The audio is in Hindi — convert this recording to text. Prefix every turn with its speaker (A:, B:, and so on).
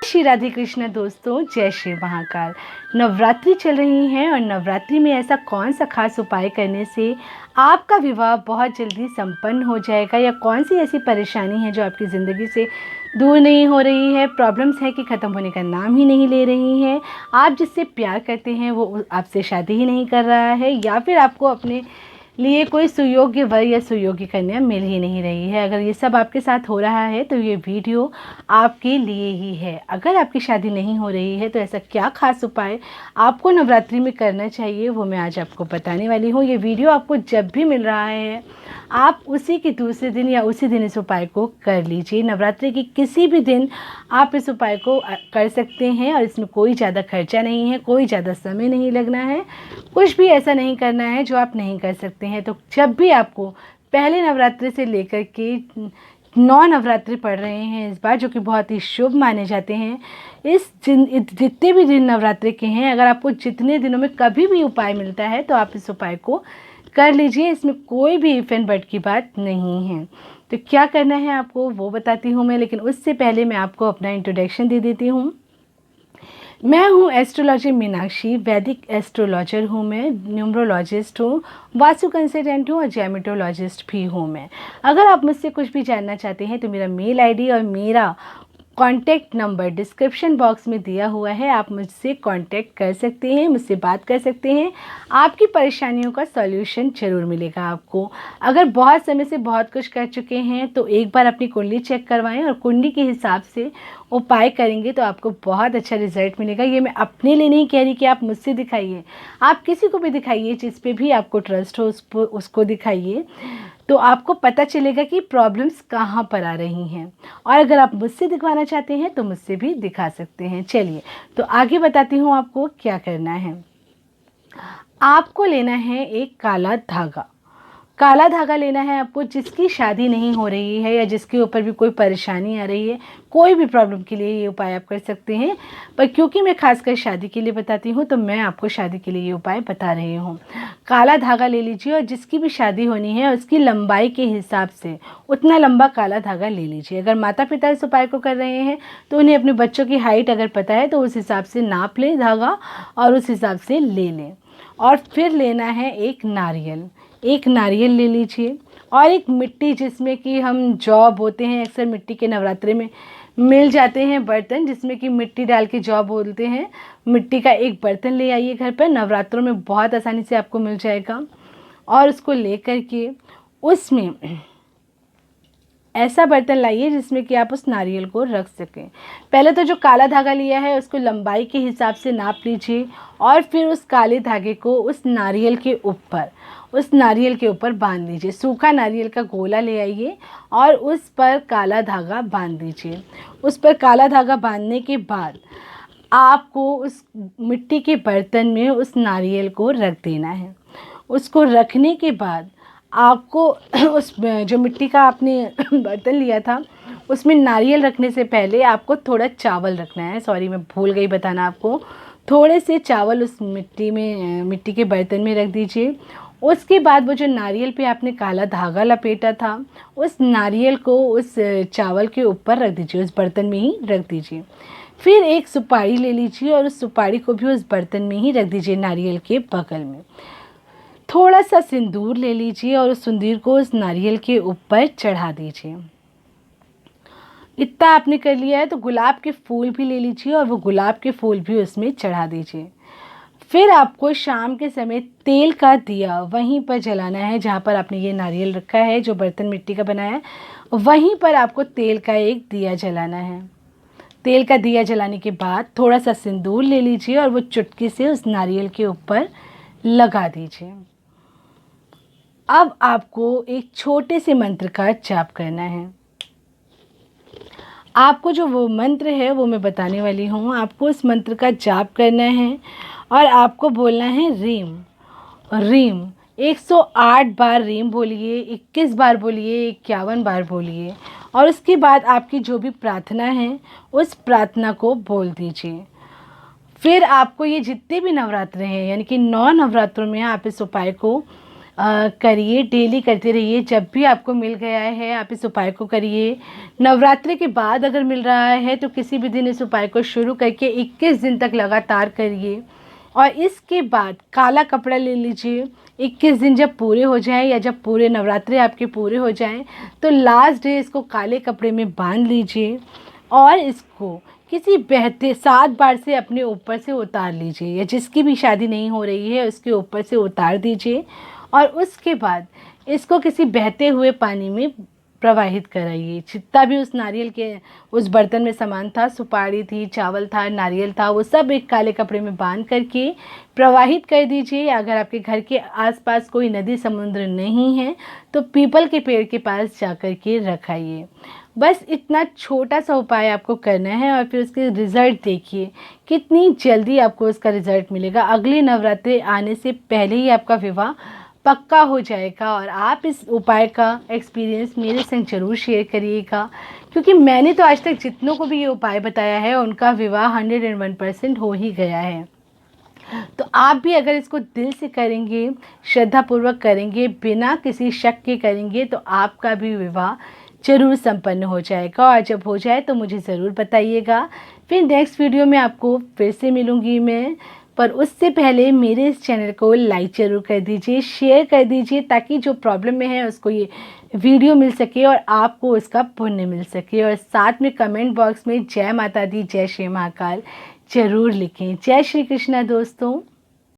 A: श्री राधे कृष्ण दोस्तों, जय श्री महाकाल। नवरात्रि चल रही हैं और नवरात्रि में ऐसा कौन सा खास उपाय करने से आपका विवाह बहुत जल्दी संपन्न हो जाएगा, या कौन सी ऐसी परेशानी है जो आपकी ज़िंदगी से दूर नहीं हो रही है, प्रॉब्लम्स है कि ख़त्म होने का नाम ही नहीं ले रही हैं, आप जिससे प्यार करते हैं वो आपसे शादी ही नहीं कर रहा है, या फिर आपको अपने लिए कोई सुयोग्य वर या सुयोग्य कन्या मिल ही नहीं रही है। अगर ये सब आपके साथ हो रहा है तो ये वीडियो आपके लिए ही है। अगर आपकी शादी नहीं हो रही है तो ऐसा क्या खास उपाय आपको नवरात्रि में करना चाहिए वो मैं आज आपको बताने वाली हूँ। ये वीडियो आपको जब भी मिल रहा है आप उसी के दूसरे दिन या उसी दिन इस उपाय को कर लीजिए। नवरात्रि की किसी भी दिन आप इस उपाय को कर सकते हैं और इसमें कोई ज़्यादा खर्चा नहीं है, कोई ज़्यादा समय नहीं लगना है, कुछ भी ऐसा नहीं करना है जो आप नहीं कर सकते हैं। तो जब भी आपको पहले नवरात्रि से लेकर के 9 नवरात्रि पड़ रहे हैं इस बार, जो कि बहुत ही शुभ माने जाते हैं, जितने भी दिन नवरात्रि के हैं, अगर आपको जितने दिनों में कभी भी उपाय मिलता है तो आप इस उपाय को कर लीजिए। इसमें कोई भी इफ एंड बट की बात नहीं है। तो क्या करना है आपको वो बताती हूँ मैं, लेकिन उससे पहले मैं आपको अपना इंट्रोडक्शन दे देती हूँ। मैं हूँ एस्ट्रोलॉजर मीनाक्षी, वैदिक एस्ट्रोलॉजर हूँ मैं, न्यूमरोलॉजिस्ट हूँ, वास्तु कंसल्टेंट हूँ और जेमेटोलॉजिस्ट भी हूँ मैं। अगर आप मुझसे कुछ भी जानना चाहते हैं तो मेरा मेल आईडी और मेरा कॉन्टैक्ट नंबर डिस्क्रिप्शन बॉक्स में दिया हुआ है, आप मुझसे कांटेक्ट कर सकते हैं, मुझसे बात कर सकते हैं। आपकी परेशानियों का सॉल्यूशन ज़रूर मिलेगा आपको। अगर बहुत समय से बहुत कुछ कर चुके हैं तो एक बार अपनी कुंडली चेक करवाएं और कुंडली के हिसाब से उपाय करेंगे तो आपको बहुत अच्छा रिजल्ट मिलेगा। ये मैं अपने लिए नहीं कह रही कि आप मुझसे दिखाइए, आप किसी को भी दिखाइए, जिस पे भी आपको ट्रस्ट हो उसको दिखाइए, तो आपको पता चलेगा कि प्रॉब्लम्स कहाँ पर आ रही हैं। और अगर आप मुझसे दिखवाना चाहते हैं तो मुझसे भी दिखा सकते हैं। चलिए तो आगे बताती हूँ आपको क्या करना है। आपको लेना है एक काला धागा। काला धागा लेना है आपको, जिसकी शादी नहीं हो रही है या जिसके ऊपर भी कोई परेशानी आ रही है, कोई भी प्रॉब्लम के लिए ये उपाय आप कर सकते हैं। पर क्योंकि मैं खासकर शादी के लिए बताती हूँ तो मैं आपको शादी के लिए ये उपाय बता रही हूँ। काला धागा ले लीजिए और जिसकी भी शादी होनी है उसकी लंबाई के हिसाब से उतना लंबा काला धागा ले लीजिए। अगर माता पिता इस उपाय को कर रहे हैं तो उन्हें अपने बच्चों की हाइट अगर पता है तो उस हिसाब से नाप लें धागा और उस हिसाब से ले लें। और फिर लेना है एक नारियल, एक नारियल ले लीजिए और एक मिट्टी, जिसमें कि हम जौ बोते हैं, अक्सर मिट्टी के नवरात्रि में मिल जाते हैं बर्तन जिसमें कि मिट्टी डाल के जौ बोलते हैं। मिट्टी का एक बर्तन ले आइए घर पर, नवरात्रों में बहुत आसानी से आपको मिल जाएगा। और उसको ले कर के उसमें ऐसा बर्तन लाइए जिसमें कि आप उस नारियल को रख सकें। पहले तो जो काला धागा लिया है उसको लंबाई के हिसाब से नाप लीजिए और फिर उस काले धागे को उस नारियल के ऊपर बांध लीजिए। सूखा नारियल का गोला ले आइए और उस पर काला धागा बांध दीजिए। उस पर काला धागा बांधने के बाद आपको उस मिट्टी के बर्तन में उस नारियल को रख देना है। उसको रखने के बाद आपको उस जो मिट्टी का आपने बर्तन लिया था उसमें नारियल रखने से पहले आपको थोड़ा चावल रखना है। सॉरी, मैं भूल गई बताना आपको। थोड़े से चावल उस मिट्टी के बर्तन में रख दीजिए। उसके बाद वो जो नारियल पे आपने काला धागा लपेटा था उस नारियल को उस चावल के ऊपर रख दीजिए, उस बर्तन में ही रख दीजिए। फिर एक सुपारी ले लीजिए और उस सुपारी को भी उस बर्तन में ही रख दीजिए, नारियल के बगल में। थोड़ा सा सिंदूर ले लीजिए और उस सिंदूर को उस नारियल के ऊपर चढ़ा दीजिए। इतना आपने कर लिया है तो गुलाब के फूल भी ले लीजिए और वो गुलाब के फूल भी उसमें चढ़ा दीजिए। फिर आपको शाम के समय तेल का दिया वहीं पर जलाना है जहाँ पर आपने ये नारियल रखा है, जो बर्तन मिट्टी का बनाया है, वहीं पर आपको तेल का एक दिया जलाना है। तेल का दिया जलाने के बाद थोड़ा सा सिंदूर ले लीजिए और वो चुटकी से उस नारियल के ऊपर लगा दीजिए। अब आपको एक छोटे से मंत्र का जाप करना है। आपको जो वो मंत्र है वो मैं बताने वाली हूँ। आपको उस मंत्र का जाप करना है और आपको बोलना है रीम रीम। 108 बार रीम बोलिए, 21 बार बोलिए, 51 बार बोलिए और उसके बाद आपकी जो भी प्रार्थना है उस प्रार्थना को बोल दीजिए। फिर आपको ये जितने भी नवरात्र हैं, यानी कि 9 नवरात्रों में आप इस उपाय को करिए, डेली करते रहिए। जब भी आपको मिल गया है आप इस उपाय को करिए। नवरात्रि के बाद अगर मिल रहा है तो किसी भी दिन इस उपाय को शुरू करके 21 दिन तक लगातार करिए। और इसके बाद काला कपड़ा ले लीजिए। 21 दिन जब पूरे हो जाएं या जब पूरे नवरात्रि आपके पूरे हो जाएं तो लास्ट डे इसको काले कपड़े में बांध लीजिए और इसको किसी बहते 7 बार से अपने ऊपर से उतार लीजिए, या जिसकी भी शादी नहीं हो रही है उसके ऊपर से उतार दीजिए। और उसके बाद इसको किसी बहते हुए पानी में प्रवाहित कराइए। जितना भी उस नारियल के उस बर्तन में सामान था, सुपारी थी, चावल था, नारियल था, वो सब एक काले कपड़े में बांध करके प्रवाहित कर दीजिए। अगर आपके घर के आसपास कोई नदी समुद्र नहीं है तो पीपल के पेड़ के पास जा कर के रखाइए। बस इतना छोटा सा उपाय आपको करना है और फिर उसके रिज़ल्ट देखिए कितनी जल्दी आपको उसका रिज़ल्ट मिलेगा। अगले नवरात्रि आने से पहले ही आपका विवाह पक्का हो जाएगा। और आप इस उपाय का एक्सपीरियंस मेरे संग ज़रूर शेयर करिएगा, क्योंकि मैंने तो आज तक जितनों को भी ये उपाय बताया है उनका विवाह 101% हो ही गया है। तो आप भी अगर इसको दिल से करेंगे, श्रद्धापूर्वक करेंगे, बिना किसी शक के करेंगे तो आपका भी विवाह ज़रूर संपन्न हो जाएगा। और जब हो जाए तो मुझे ज़रूर बताइएगा। फिर नेक्स्ट वीडियो में आपको फिर से मिलूँगी मैं, पर उससे पहले मेरे इस चैनल को लाइक ज़रूर कर दीजिए, शेयर कर दीजिए, ताकि जो प्रॉब्लम में है उसको ये वीडियो मिल सके और आपको उसका पुण्य मिल सके। और साथ में कमेंट बॉक्स में जय माता दी, जय श्री महाकाल ज़रूर लिखें। जय श्री कृष्णा दोस्तों।